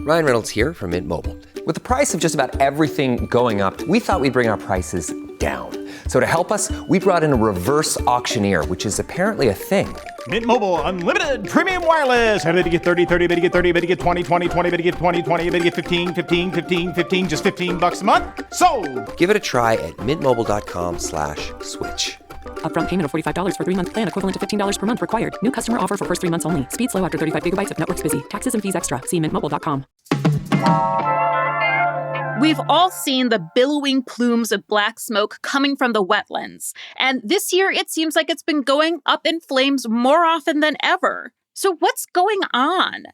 Ryan Reynolds here from Mint Mobile. With the price of just about everything going up, we thought we'd bring our prices down. So to help us, we brought in a reverse auctioneer, which is apparently a thing. Mint Mobile Unlimited Premium Wireless. How to get 30, 30, bit to get 30, bit to get 20, 20, 20, bit to get 20, 20, bit to get 15, 15, 15, 15, just $15 a month? Sold! Give it a try at mintmobile.com/switch. Upfront payment of $45 for 3-month plan, equivalent to $15 per month required. New customer offer for first 3 months only. Speed slow after 35 gigabytes if network's busy. Taxes and fees extra. See mintmobile.com. We've all seen the billowing plumes of black smoke coming from the wetlands. And this year, it seems like it's been going up in flames more often than ever. So what's going on?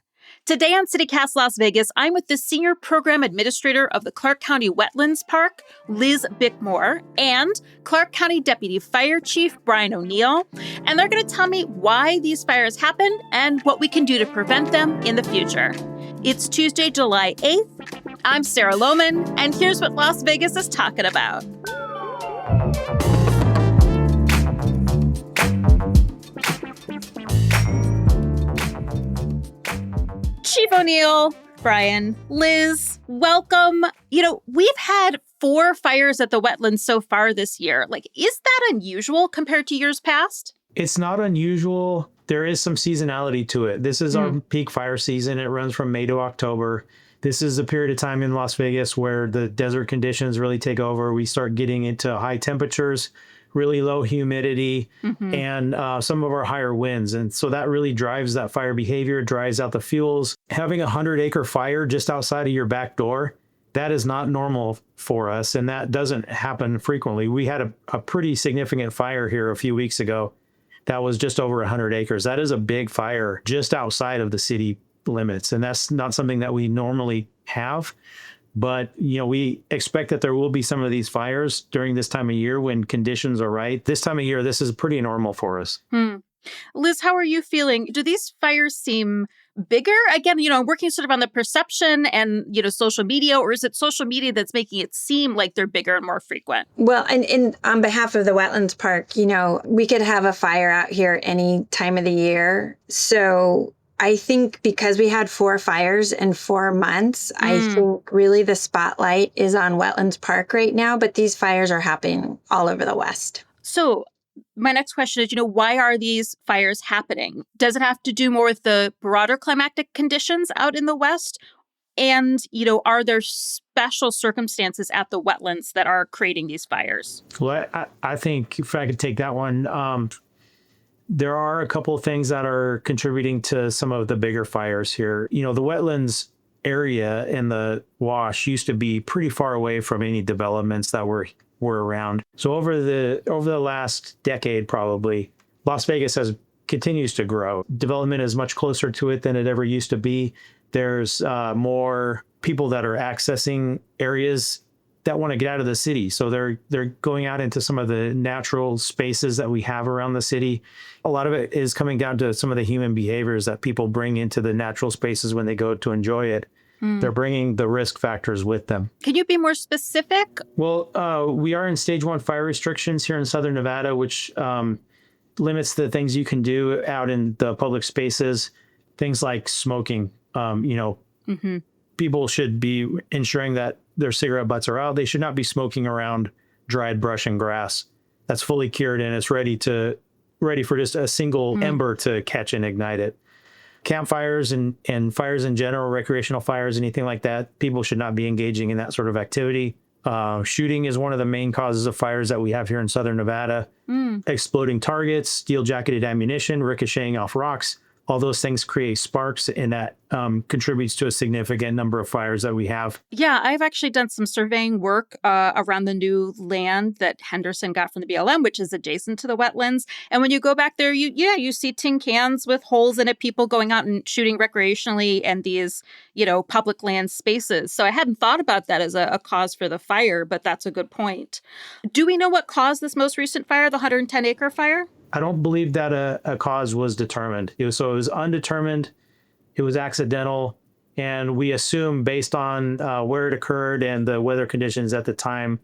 Today on CityCast Las Vegas, I'm with the Senior Program Administrator of the Clark County Wetlands Park, Liz Bickmore, and Clark County Deputy Fire Chief Brian O'Neill. And they're going to tell me why these fires happened and what we can do to prevent them in the future. It's Tuesday, July 8th. I'm Sarah Lohman, and here's what Las Vegas is talking about. Chief O'Neill, Brian, Liz, welcome. We've had 4 fires at the wetlands so far this year. Is that unusual compared to years past? It's not unusual. There is some seasonality to it. This is our peak fire season. It runs from May to October. This is a period of time in Las Vegas where the desert conditions really take over. We start getting into high temperatures, really low humidity, and some of our higher winds. And so that really drives that fire behavior, dries out the fuels. Having a 100-acre fire just outside of your back door, that is not normal for us, and that doesn't happen frequently. We had a pretty significant fire here a few weeks ago that was just over 100 acres. That is a big fire just outside of the city limits, and that's not something that we normally have. But, we expect that there will be some of these fires during this time of year when conditions are right. This time of year, this is pretty normal for us. Liz, how are you feeling? Do these fires seem bigger? Again, working sort of on the perception and, social media, or is it social media that's making it seem like they're bigger and more frequent? Well, and on behalf of the Wetlands Park, we could have a fire out here any time of the year. So I think because we had 4 fires in 4 months, I think really the spotlight is on Wetlands Park right now, but these fires are happening all over the West. So my next question is, why are these fires happening? Does it have to do more with the broader climatic conditions out in the West? And, are there special circumstances at the wetlands that are creating these fires? Well, I think if I could take that one, there are a couple of things that are contributing to some of the bigger fires here. The wetlands area and the wash used to be pretty far away from any developments that were around. So over the last decade, probably, Las Vegas continues to grow. Development is much closer to it than it ever used to be. There's more people that are accessing areas that want to get out of the city. So they're going out into some of the natural spaces that we have around the city. A lot of it is coming down to some of the human behaviors that people bring into the natural spaces when they go to enjoy it. They're bringing the risk factors with them. Can you be more specific? Well, we are in stage 1 fire restrictions here in Southern Nevada, which limits the things you can do out in the public spaces. Things like smoking. People should be ensuring that their cigarette butts are out. They should not be smoking around dried brush and grass that's fully cured and it's ready for just a single ember to catch and ignite it. Campfires and fires in general, recreational fires, anything like that, people should not be engaging in that sort of activity. Shooting is one of the main causes of fires that we have here in Southern Nevada. Exploding targets, steel-jacketed ammunition, ricocheting off rocks, all those things create sparks, and that contributes to a significant number of fires that we have. Yeah, I've actually done some surveying work around the new land that Henderson got from the BLM, which is adjacent to the wetlands. And when you go back there, you see tin cans with holes in it, people going out and shooting recreationally in these, public land spaces. So I hadn't thought about that as a cause for the fire, but that's a good point. Do we know what caused this most recent fire, the 110-acre fire? I don't believe that a cause was determined. It was undetermined. It was accidental. And we assume based on where it occurred and the weather conditions at the time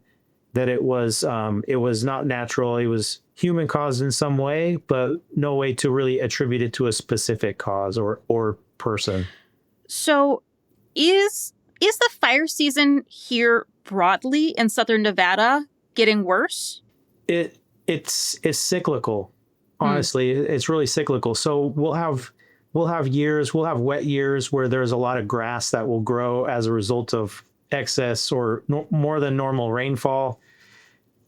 that it was not natural. It was human caused in some way, but no way to really attribute it to a specific cause or person. So is the fire season here broadly in southern Nevada getting worse? It's cyclical. Honestly, it's really cyclical. So we'll have wet years where there's a lot of grass that will grow as a result of excess or more than normal rainfall.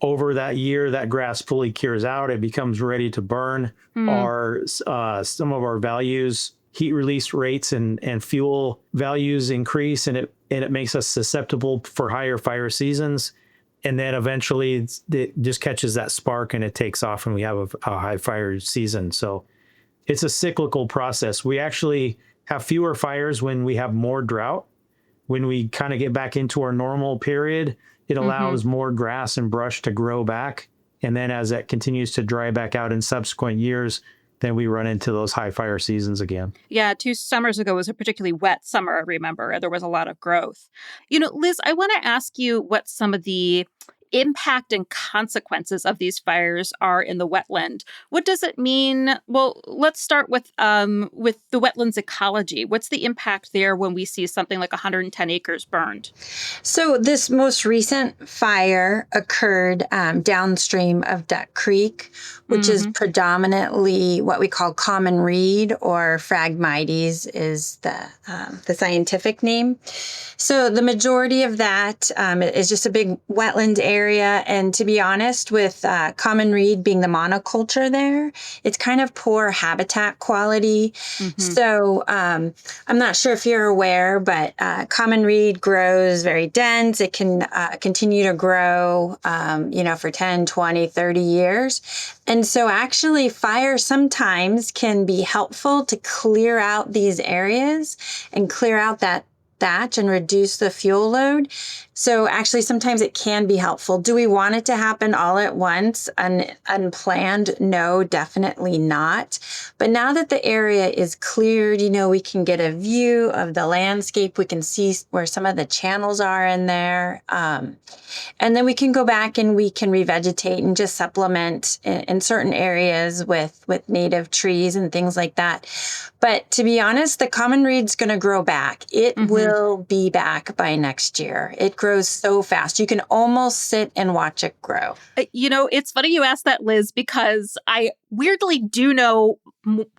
Over that year, that grass fully cures out. It becomes ready to burn. Some of our values, heat release rates and fuel values increase, and it makes us susceptible for higher fire seasons. And then eventually it just catches that spark and it takes off and we have a high fire season. So it's a cyclical process. We actually have fewer fires when we have more drought. When we kind of get back into our normal period, it allows more grass and brush to grow back. And then as that continues to dry back out in subsequent years, then we run into those high fire seasons again. Yeah, 2 summers ago was a particularly wet summer, I remember. There was a lot of growth. Liz, I want to ask you what some of the impact and consequences of these fires are in the wetland. What does it mean? Well, let's start with the wetlands ecology. What's the impact there when we see something like 110 acres burned? So this most recent fire occurred downstream of Duck Creek, which is predominantly what we call common reed, or Phragmites is the scientific name. So the majority of that is just a big wetland area. And to be honest, with common reed being the monoculture there, it's kind of poor habitat quality. So I'm not sure if you're aware, but common reed grows very dense. It can continue to grow, for 10, 20, 30 years. And so actually fire sometimes can be helpful to clear out these areas and clear out that thatch and reduce the fuel load. So actually, sometimes it can be helpful. Do we want it to happen all at once and unplanned? No, definitely not. But now that the area is cleared, we can get a view of the landscape. We can see where some of the channels are in there. And then we can go back and we can revegetate and just supplement in certain areas with native trees and things like that. But to be honest, the common reed's going to grow back. It will be back by next year. It grows so fast. You can almost sit and watch it grow. It's funny you asked that, Liz, because I weirdly do know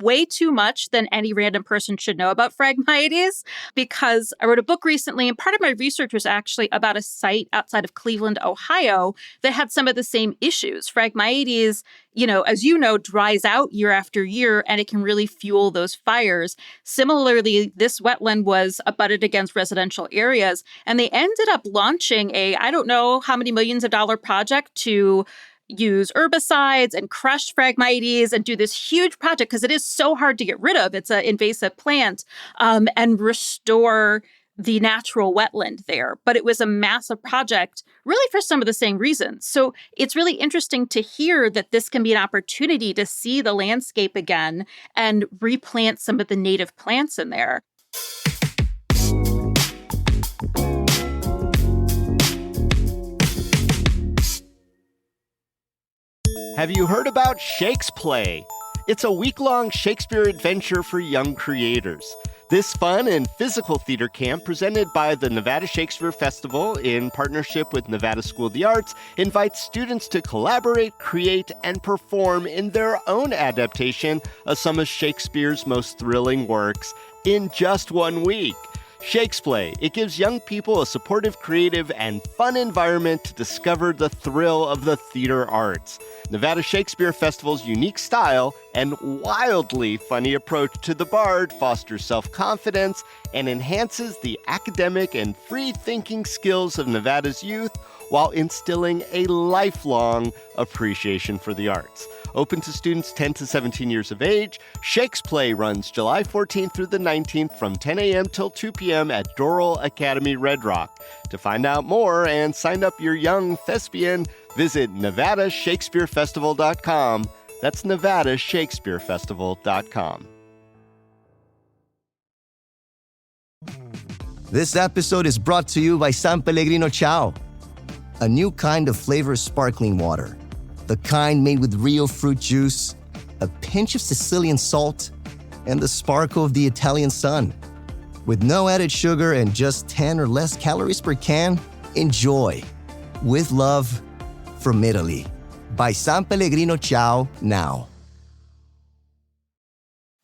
way too much than any random person should know about Phragmites, because I wrote a book recently, and part of my research was actually about a site outside of Cleveland, Ohio, that had some of the same issues. Phragmites, as you know, dries out year after year, and it can really fuel those fires. Similarly, this wetland was abutted against residential areas, and they ended up launching I don't know how many millions of dollar project to use herbicides and crush Phragmites and do this huge project, because it is so hard to get rid of. It's an invasive plant, and restore the natural wetland there. But it was a massive project, really for some of the same reasons. So it's really interesting to hear that this can be an opportunity to see the landscape again and replant some of the native plants in there. Have you heard about Shakes Play? It's a week-long Shakespeare adventure for young creators. This fun and physical theater camp, presented by the Nevada Shakespeare Festival in partnership with Nevada School of the Arts, invites students to collaborate, create, and perform in their own adaptation of some of Shakespeare's most thrilling works in just 1 week. Shakes Play. It gives young people a supportive, creative, and fun environment to discover the thrill of the theater arts. Nevada Shakespeare Festival's unique style and wildly funny approach to the bard fosters self-confidence and enhances the academic and free-thinking skills of Nevada's youth while instilling a lifelong appreciation for the arts. Open to students 10 to 17 years of age, Shakes Play runs July 14th through the 19th from 10 a.m. till 2 p.m. at Doral Academy, Red Rock. To find out more and sign up your young thespian, visit NevadaShakespeareFestival.com. That's NevadaShakespeareFestival.com. This episode is brought to you by San Pellegrino Ciao, a new kind of flavored sparkling water. The kind made with real fruit juice, a pinch of Sicilian salt, and the sparkle of the Italian sun. With no added sugar and just 10 or less calories per can, enjoy. With love, from Italy. By San Pellegrino Ciao now.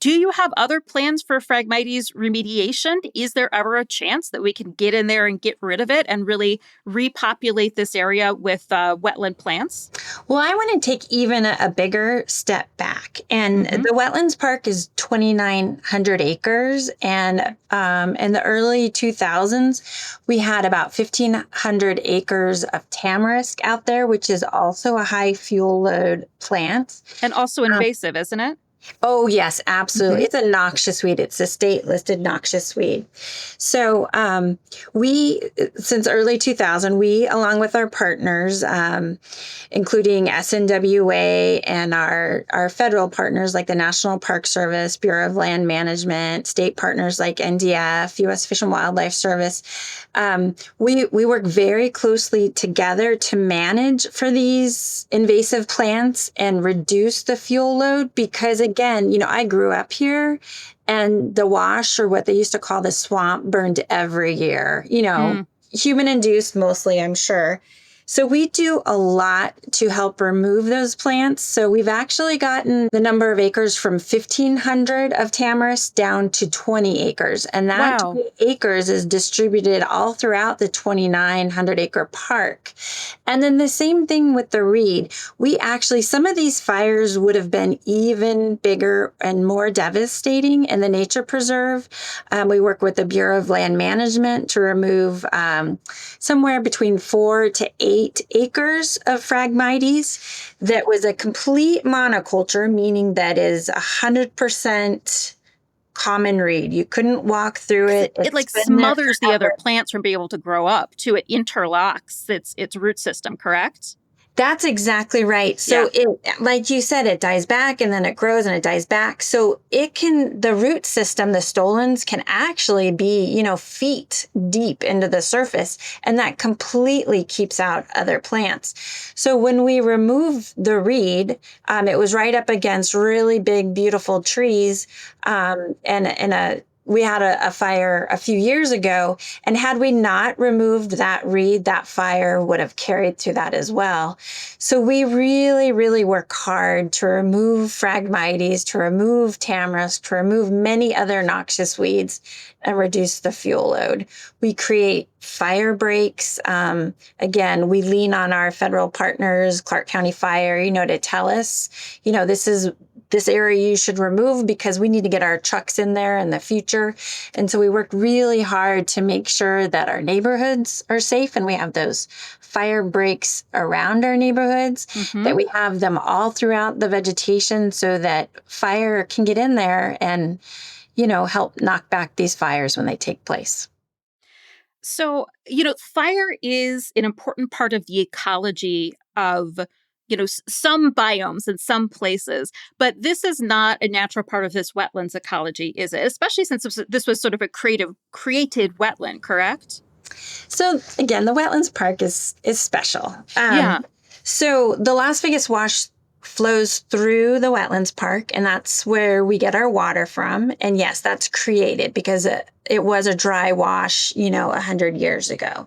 Do you have other plans for Phragmites remediation? Is there ever a chance that we can get in there and get rid of it and really repopulate this area with wetland plants? Well, I want to take even a bigger step back. And the Wetlands Park is 2,900 acres. And in the early 2000s, we had about 1,500 acres of tamarisk out there, which is also a high fuel load plant. And also invasive, isn't it? Oh, yes, absolutely. It's a noxious weed. It's a state-listed noxious weed. So we, since early 2000, we, along with our partners, including SNWA and our federal partners like the National Park Service, Bureau of Land Management, state partners like NDF, U.S. Fish and Wildlife Service, we work very closely together to manage for these invasive plants and reduce the fuel load because, again, I grew up here and the wash, or what they used to call the swamp, burned every year, human induced mostly, I'm sure. So we do a lot to help remove those plants. So we've actually gotten the number of acres from 1,500 of tamarisk down to 20 acres. And that 20 acres is distributed all throughout the 2,900 acre park. And then the same thing with the reed. We actually, some of these fires would have been even bigger and more devastating in the nature preserve. We work with the Bureau of Land Management to remove somewhere between 4 to 8 acres of Phragmites that was a complete monoculture, meaning that is 100% common reed. You couldn't walk through it. It like smothers the other plants from being able to grow up too. It interlocks its root system, correct? That's exactly right. So it, like you said, it dies back and then it grows and it dies back. So the root system, the stolons can actually be, feet deep into the surface, and that completely keeps out other plants. So when we remove the reed, it was right up against really big, beautiful trees, we had a fire a few years ago, and had we not removed that reed, that fire would have carried through that as well. So we really, really work hard to remove Phragmites, to remove tamarisk, to remove many other noxious weeds and reduce the fuel load. We create fire breaks. Again, we lean on our federal partners, Clark County Fire, to tell us, this area you should remove because we need to get our trucks in there in the future. And so we worked really hard to make sure that our neighborhoods are safe and we have those fire breaks around our neighborhoods, that we have them all throughout the vegetation so that fire can get in there and, help knock back these fires when they take place. So, fire is an important part of the ecology of some biomes in some places, but this is not a natural part of this wetlands ecology, is it? Especially since this was sort of a created wetland, correct? So again, the Wetlands Park is special. So the Las Vegas Wash flows through the Wetlands Park, and that's where we get our water from. And yes, that's created because it was a dry wash, 100 years ago.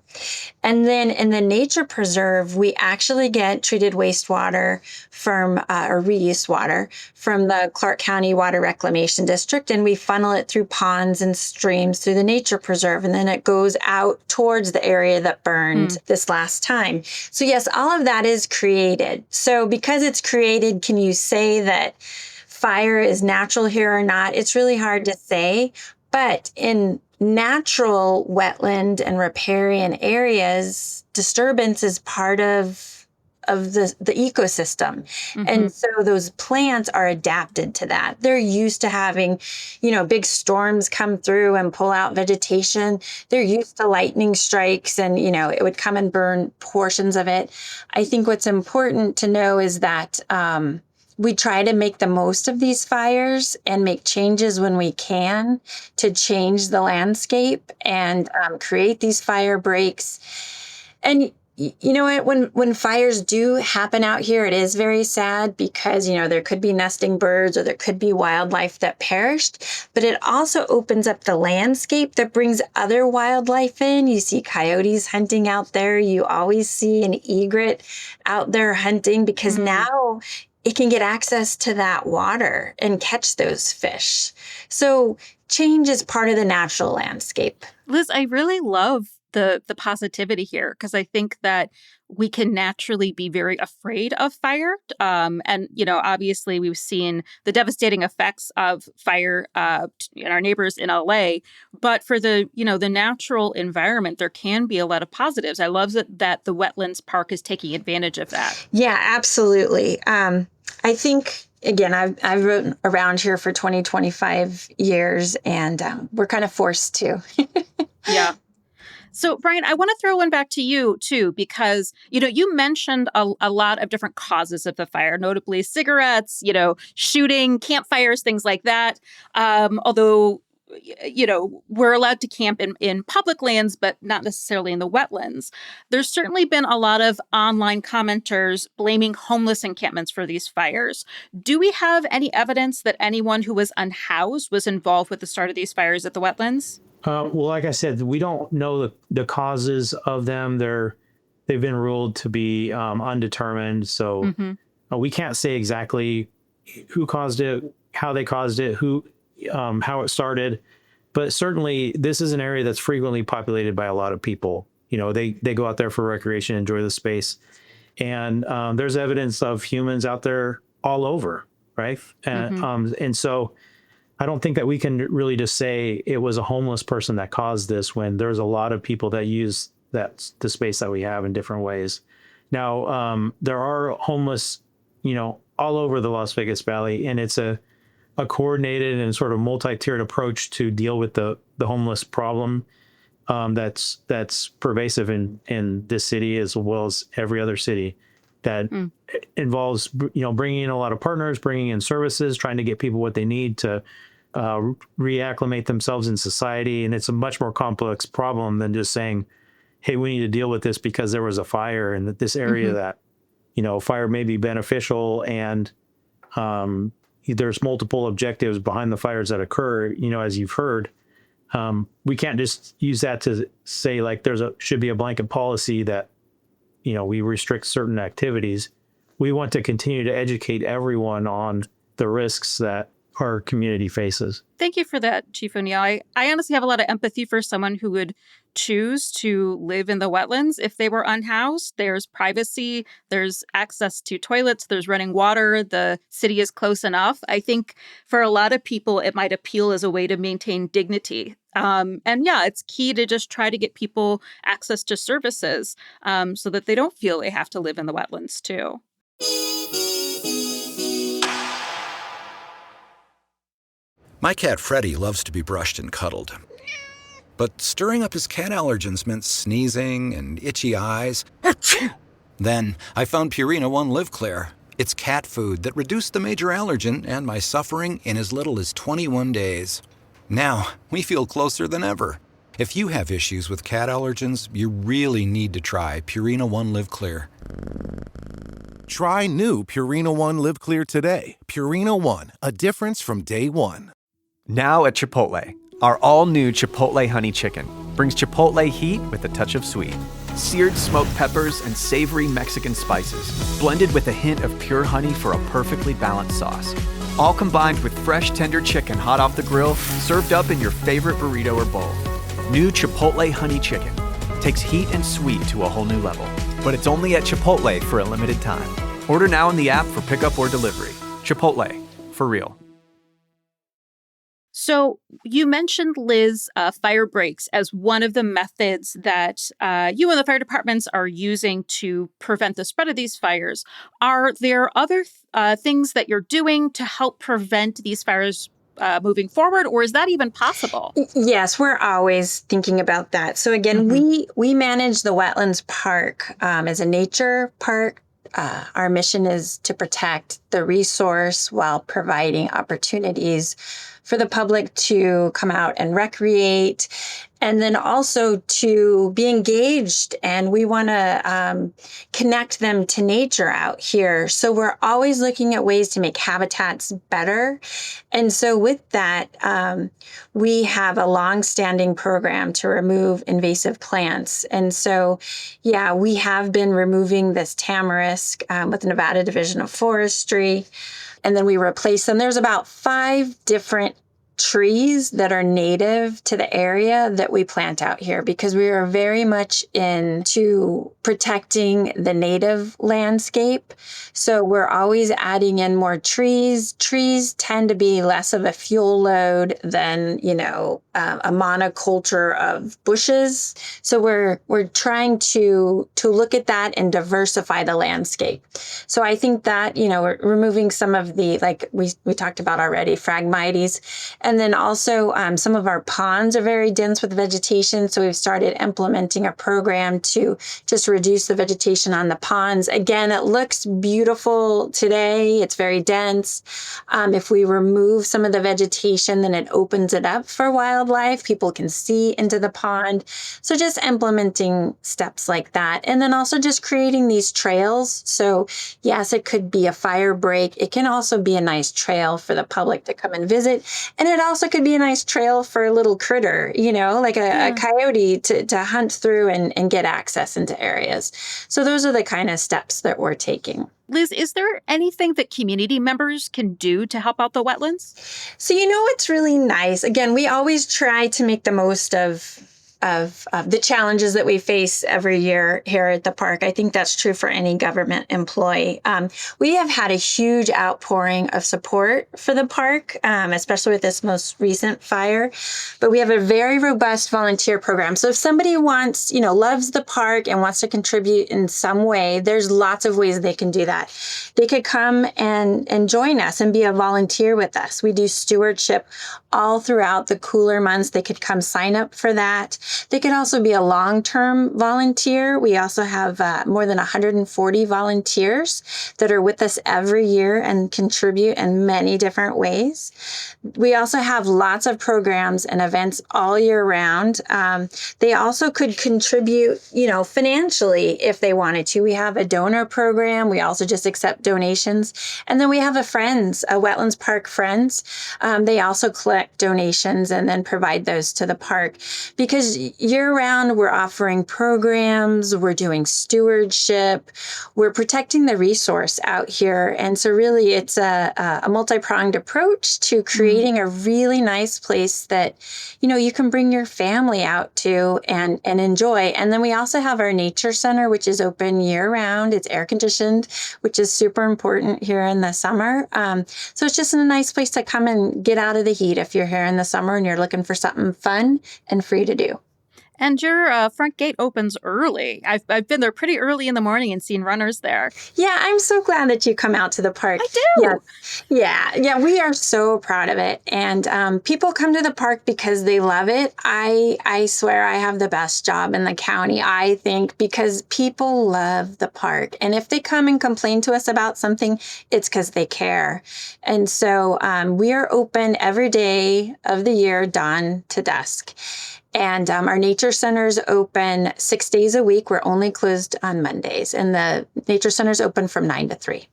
And then in the nature preserve, we actually get treated wastewater from, or reused water from the Clark County Water Reclamation District, and we funnel it through ponds and streams through the nature preserve, and then it goes out towards the area that burned this last time. So yes, all of that is created. So because it's created, can you say that fire is natural here or not? It's really hard to say. But in natural wetland and riparian areas, disturbance is part of the ecosystem. And so those plants are adapted to that. They're used to having, big storms come through and pull out vegetation. They're used to lightning strikes and, it would come and burn portions of it. I think what's important to know is that we try to make the most of these fires and make changes when we can to change the landscape and create these fire breaks. And You know what? When fires do happen out here, it is very sad because, there could be nesting birds or there could be wildlife that perished, but it also opens up the landscape that brings other wildlife in. You see coyotes hunting out there. You always see an egret out there hunting because now it can get access to that water and catch those fish. So change is part of the natural landscape. Liz, I really love the positivity here because I think that we can naturally be very afraid of fire. And, obviously we've seen the devastating effects of fire in our neighbors in LA. But for the natural environment, there can be a lot of positives. I love that the Wetlands Park is taking advantage of that. Yeah, absolutely. I think, again, I've rode around here for 25 years and we're kind of forced to. Yeah. So, Brian, I want to throw one back to you, too, because, you mentioned a lot of different causes of the fire, notably cigarettes, shooting, campfires, things like that. Although, we're allowed to camp in public lands, but not necessarily in the wetlands. There's certainly been a lot of online commenters blaming homeless encampments for these fires. Do we have any evidence that anyone who was unhoused was involved with the start of these fires at the wetlands? Well, like I said, we don't know the causes of them. They've been ruled to be undetermined. So we can't say exactly who caused it, how they caused it, how it started. But certainly this is an area that's frequently populated by a lot of people. They go out there for recreation, enjoy the space. And there's evidence of humans out there all over, right? And so I don't think that we can really just say it was a homeless person that caused this when there's a lot of people that use the space that we have in different ways. Now, there are homeless, all over the Las Vegas Valley, and it's a coordinated and sort of multi-tiered approach to deal with the homeless problem that's pervasive in this city as well as every other city. That involves, bringing in a lot of partners, bringing in services, trying to get people what they need to reacclimate themselves in society. And it's a much more complex problem than just saying, hey, we need to deal with this because there was a fire in this area that, fire may be beneficial and there's multiple objectives behind the fires that occur, as you've heard. We can't just use that to say like should be a blanket policy that, we restrict certain activities. We want to continue to educate everyone on the risks that our community faces. Thank you for that, Chief O'Neill. I honestly have a lot of empathy for someone who would choose to live in the wetlands if they were unhoused. There's privacy, there's access to toilets, there's running water, the city is close enough. I think for a lot of people, it might appeal as a way to maintain dignity. And yeah, it's key to just try to get people access to services so that they don't feel they have to live in the wetlands too. My cat Freddie loves to be brushed and cuddled. But stirring up his cat allergens meant sneezing and itchy eyes. Then I found Purina One Live Clear. It's cat food that reduced the major allergen and my suffering in as little as 21 days. Now, we feel closer than ever. If you have issues with cat allergens, you really need to try Purina One Live Clear. Try new Purina One Live Clear today. Purina One, a difference from day one. Now at Chipotle, our all-new Chipotle Honey Chicken brings Chipotle heat with a touch of sweet. Seared smoked peppers and savory Mexican spices, blended with a hint of pure honey for a perfectly balanced sauce. All combined with fresh, tender chicken hot off the grill, served up in your favorite burrito or bowl. New Chipotle Honey Chicken takes heat and sweet to a whole new level. But it's only at Chipotle for a limited time. Order now in the app for pickup or delivery. Chipotle, for real. So you mentioned, Liz, fire breaks as one of the methods that you and the fire departments are using to prevent the spread of these fires. Are there other things that you're doing to help prevent these fires moving forward, or is that even possible? Yes, we're always thinking about that. So again, we manage the Wetlands Park as a nature park. Our mission is to protect the resource while providing opportunities for the public to come out and recreate. and then also to be engaged. And we want to connect them to nature out here. So we're always looking at ways to make habitats better. And so with that, we have a long-standing program to remove invasive plants. And so, yeah, we have been removing this tamarisk with the Nevada Division of Forestry, and then we replace them. There's about 5 different trees that are native to the area that we plant out here, because we are very much into protecting the native landscape. So we're always adding in more trees. Trees tend to be less of a fuel load than, a monoculture of bushes. So we're trying to look at that and diversify the landscape. So I think that, we're removing some of the, like we talked about already, Phragmites. And then also some of our ponds are very dense with vegetation. So we've started implementing a program to just reduce the vegetation on the ponds. Again, it looks beautiful today. It's very dense. If we remove some of the vegetation, then it opens it up for wildlife. People can see into the pond. So just implementing steps like that. And then also just creating these trails. So yes, it could be a fire break. It can also be a nice trail for the public to come and visit. And it also could be a nice trail for a little critter, like a coyote to hunt through and get access into areas. So those are the kind of steps that we're taking. Liz, is there anything that community members can do to help out the wetlands? So, what's really nice? Again, we always try to make the most of the challenges that we face every year here at the park. I think that's true for any government employee. We have had a huge outpouring of support for the park, especially with this most recent fire. But we have a very robust volunteer program. So if somebody wants, loves the park and wants to contribute in some way, there's lots of ways they can do that. They could come and join us and be a volunteer with us. We do stewardship all throughout the cooler months. They could come sign up for that. They could also be a long-term volunteer. We also have more than 140 volunteers that are with us every year and contribute in many different ways. We also have lots of programs and events all year round. They also could contribute, financially if they wanted to. We have a donor program. We also just accept donations. And then we have a Wetlands Park Friends. They also collect donations and then provide those to the park, because year-round, we're offering programs, we're doing stewardship, we're protecting the resource out here. And so really, it's a multi-pronged approach to creating a really nice place that, you can bring your family out to and enjoy. And then we also have our nature center, which is open year-round. It's air-conditioned, which is super important here in the summer. So it's just a nice place to come and get out of the heat if you're here in the summer and you're looking for something fun and free to do. And your front gate opens early. I've been there pretty early in the morning and seen runners there. Yeah, I'm so glad that you come out to the park. I do. Yeah, we are so proud of it. And people come to the park because they love it. I swear I have the best job in the county, I think, because people love the park. And if they come and complain to us about something, it's because they care. And so we are open every day of the year, dawn to dusk. And our nature center's open 6 days a week. We're only closed on Mondays. And the nature center's open from 9 to 3.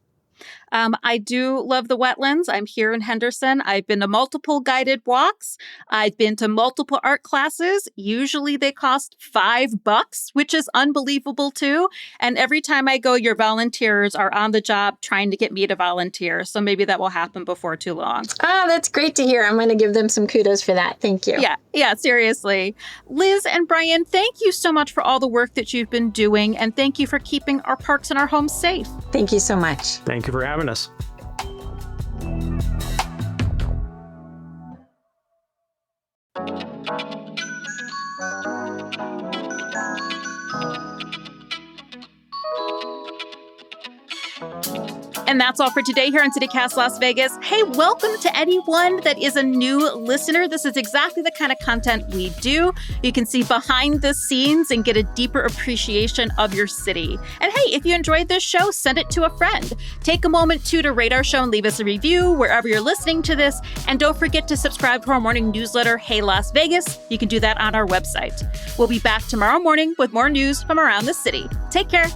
I do love the wetlands. I'm here in Henderson. I've been to multiple guided walks. I've been to multiple art classes. Usually they cost $5, which is unbelievable too. And every time I go, your volunteers are on the job trying to get me to volunteer. So maybe that will happen before too long. Oh, that's great to hear. I'm going to give them some kudos for that. Thank you. Yeah, seriously. Liz and Brian, thank you so much for all the work that you've been doing. And thank you for keeping our parks and our homes safe. Thank you so much. Thank you for having us. And that's all for today here on CityCast Las Vegas. Hey, welcome to anyone that is a new listener. This is exactly the kind of content we do. You can see behind the scenes and get a deeper appreciation of your city. And hey, if you enjoyed this show, send it to a friend. Take a moment, too, to rate our show and leave us a review wherever you're listening to this. And don't forget to subscribe to our morning newsletter, Hey Las Vegas. You can do that on our website. We'll be back tomorrow morning with more news from around the city. Take care.